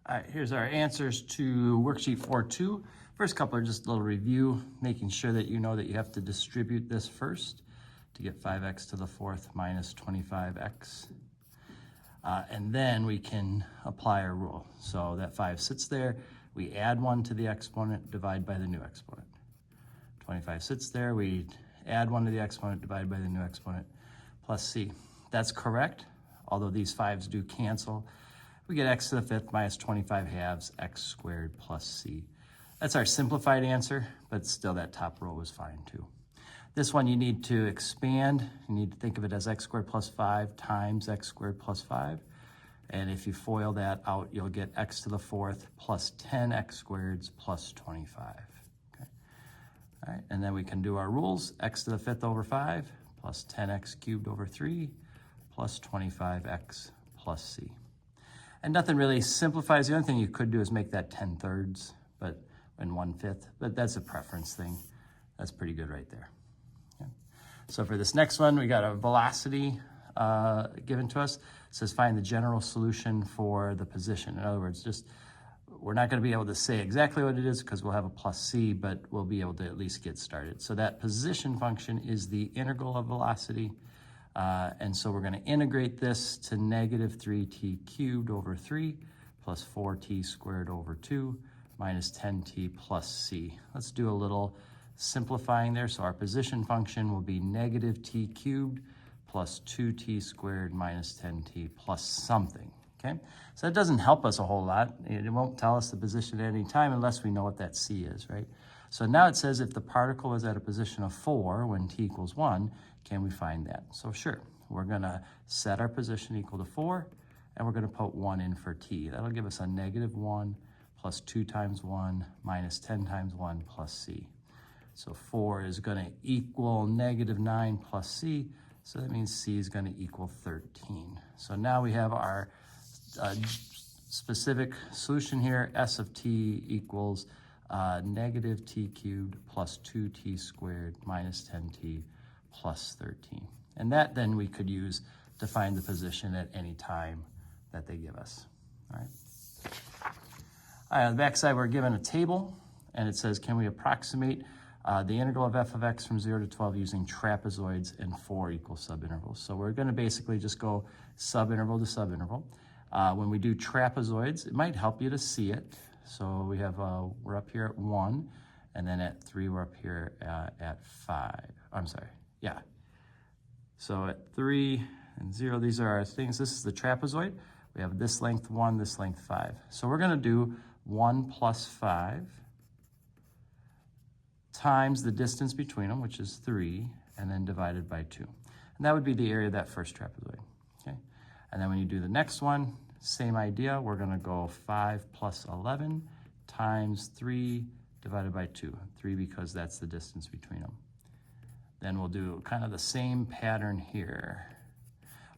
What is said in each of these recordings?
All right, here's our answers to worksheet 4.2. First couple are just a little review, making sure that you know that you have to distribute this first to get 5x to the fourth minus 25x. And then we can apply our rule. So that 5 sits there, we add 1 to the exponent, divide by the new exponent. 25 sits there, we add 1 to the exponent, divide by the new exponent, plus c. That's correct, although these 5s do cancel. We get x to the fifth minus 25 halves, x squared plus c. That's our simplified answer, but still that top row was fine too. This one you need to expand. You need to think of it as x squared plus 5 times x squared plus 5. And if you FOIL that out, you'll get x to the fourth plus 10x squareds plus 25. Okay. All right, and then we can do our rules. X to the fifth over 5 plus 10x cubed over 3 plus 25x plus c. And nothing really simplifies. The only thing you could do is make that 10/3, but in 1/5, but that's a preference thing. That's pretty good right there. Okay. So for this next one, we got a velocity given to us. It says find the general solution for the position. In other words, we're not going to be able to say exactly what it is because we'll have a plus c, but we'll be able to at least get started. So that position function is the integral of velocity. And so we're going to integrate this to negative 3t cubed over 3 plus 4t squared over 2 minus 10t plus c. Let's do a little simplifying there. So our position function will be negative t cubed plus 2t squared minus 10t plus something. Okay, so that doesn't help us a whole lot. It won't tell us the position at any time unless we know what that c is, right? So now it says if the particle is at a position of 4 when t equals 1, can we find that? So sure, we're going to set our position equal to 4, and we're going to put 1 in for t. That'll give us a negative 1 plus 2 times 1 minus 10 times 1 plus c. So 4 is going to equal negative 9 plus c, so that means c is going to equal 13. So now we have our specific solution here. S of t equals negative t cubed plus 2t squared minus 10t plus 13. And that then we could use to find the position at any time that they give us. All right. On the back side, we're given a table, and it says, can we approximate the integral of f of x from 0 to 12 using trapezoids and 4 equal subintervals? So we're going to basically just go subinterval to subinterval. When we do trapezoids, it might help you to see it. So we have, we're up here at 1, and then at 3, we're up here at 5. I'm sorry, yeah. So at 3 and 0, these are our things. This is the trapezoid. We have this length 1, this length 5. So we're going to do 1 plus 5 times the distance between them, which is 3, and then divided by 2. And that would be the area of that first trapezoid. Okay. And then when you do the next one, same idea. We're going to go 5 plus 11 times 3 divided by 2. 3 because that's the distance between them. Then we'll do kind of the same pattern here.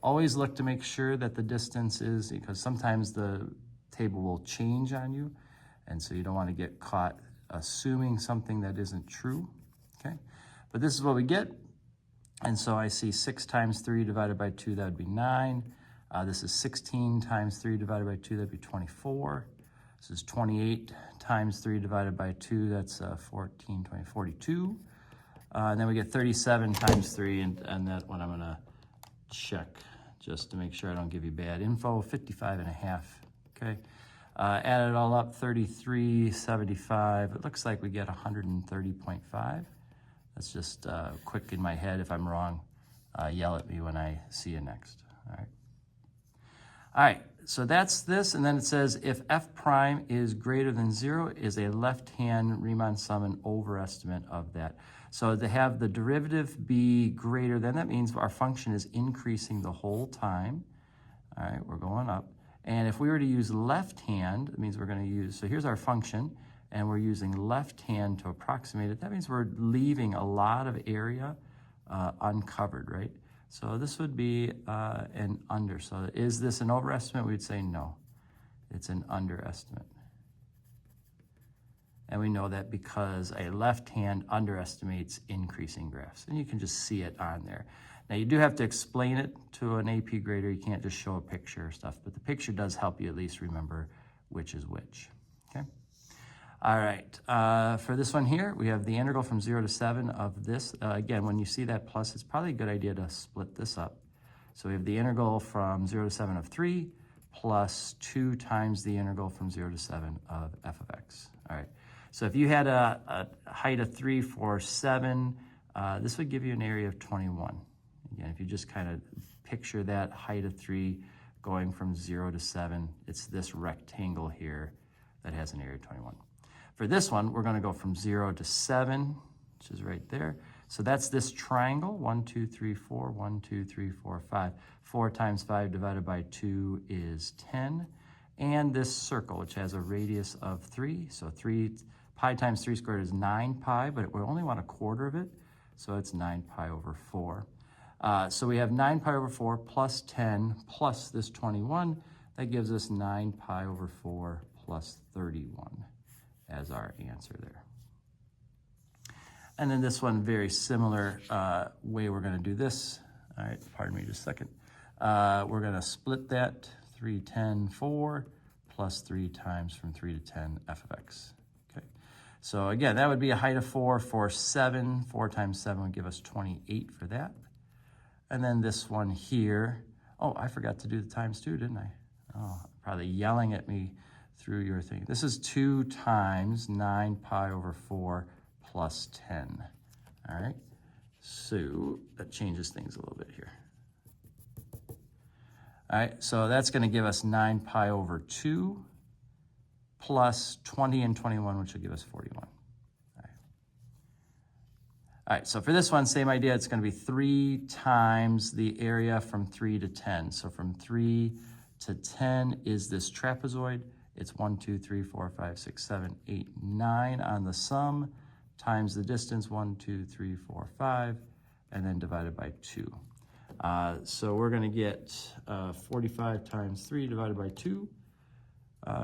Always look to make sure that the distance is, because sometimes the table will change on you, and so you don't want to get caught assuming something that isn't true. Okay, but this is what we get. And so I see 6 times 3 divided by 2, that would be 9. This is 16 times 3 divided by 2, that'd be 24. This is 28 times 3 divided by 2, that's 14, 20, 42. And then we get 37 times 3, and that one I'm going to check just to make sure I don't give you bad info, 55 and a half. Okay, add it all up, 33, 75. It looks like we get 130.5. That's just quick in my head. If I'm wrong, yell at me when I see you next. All right. All right, so that's this, and then it says if f prime is greater than 0, is a left-hand Riemann sum an overestimate of that? So to have the derivative be greater than, that means our function is increasing the whole time. All right, we're going up. And if we were to use left hand, it means we're going to use, so here's our function, and we're using left hand to approximate it. That means we're leaving a lot of area uncovered, right? So this would be an under. So is this an overestimate? We'd say no, it's an underestimate. And we know that because a left hand underestimates increasing graphs. And you can just see it on there. Now you do have to explain it to an AP grader. You can't just show a picture or stuff, but the picture does help you at least remember which is which, okay? All right, for this one here, we have the integral from 0 to 7 of this. Again, when you see that plus, it's probably a good idea to split this up. So we have the integral from 0 to 7 of 3 plus 2 times the integral from 0 to 7 of f of x. All right, so if you had a height of 3 for 7, this would give you an area of 21. Again, if you just kind of picture that height of 3 going from 0 to 7, it's this rectangle here that has an area of 21. For this one, we're going to go from 0 to 7, which is right there. So that's this triangle, 1, 2, 3, 4, 1, 2, 3, 4, 5. 4 times 5 divided by 2 is 10. And this circle, which has a radius of 3. So pi times 3 squared is 9 pi, but we only want a quarter of it. So it's 9 pi over 4. So we have 9 pi over 4 plus 10 plus this 21. That gives us 9 pi over 4 plus 31 as our answer there. And then this one, very similar way we're going to do this. All right, pardon me just a second. We're going to split that 3, 10, 4 plus 3 times from 3 to 10 f of x. Okay, so again, that would be a height of 4 for 7. 4 times 7 would give us 28 for that. And then this one here, oh, I forgot to do the times 2, didn't I? Oh, probably yelling at me through your thing. This is 2 times 9 pi over 4 plus 10. All right, so that changes things a little bit here. All right, so that's going to give us 9 pi over 2 plus 20 and 21, which will give us 41. All right, so for this one, same idea. It's going to be 3 times the area from 3 to 10. So from 3 to 10 is this trapezoid. It's 1, 2, 3, 4, 5, 6, 7, 8, 9 on the sum times the distance, 1, 2, 3, 4, 5, and then divided by 2. So we're going to get 45 times 3 divided by 2,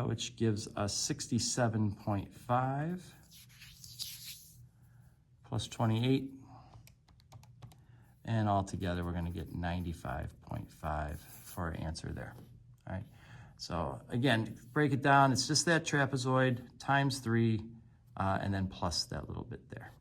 which gives us 67.5 plus 28. And altogether, we're going to get 95.5 for our answer there. All right. So again, break it down. It's just that trapezoid times 3, and then plus that little bit there.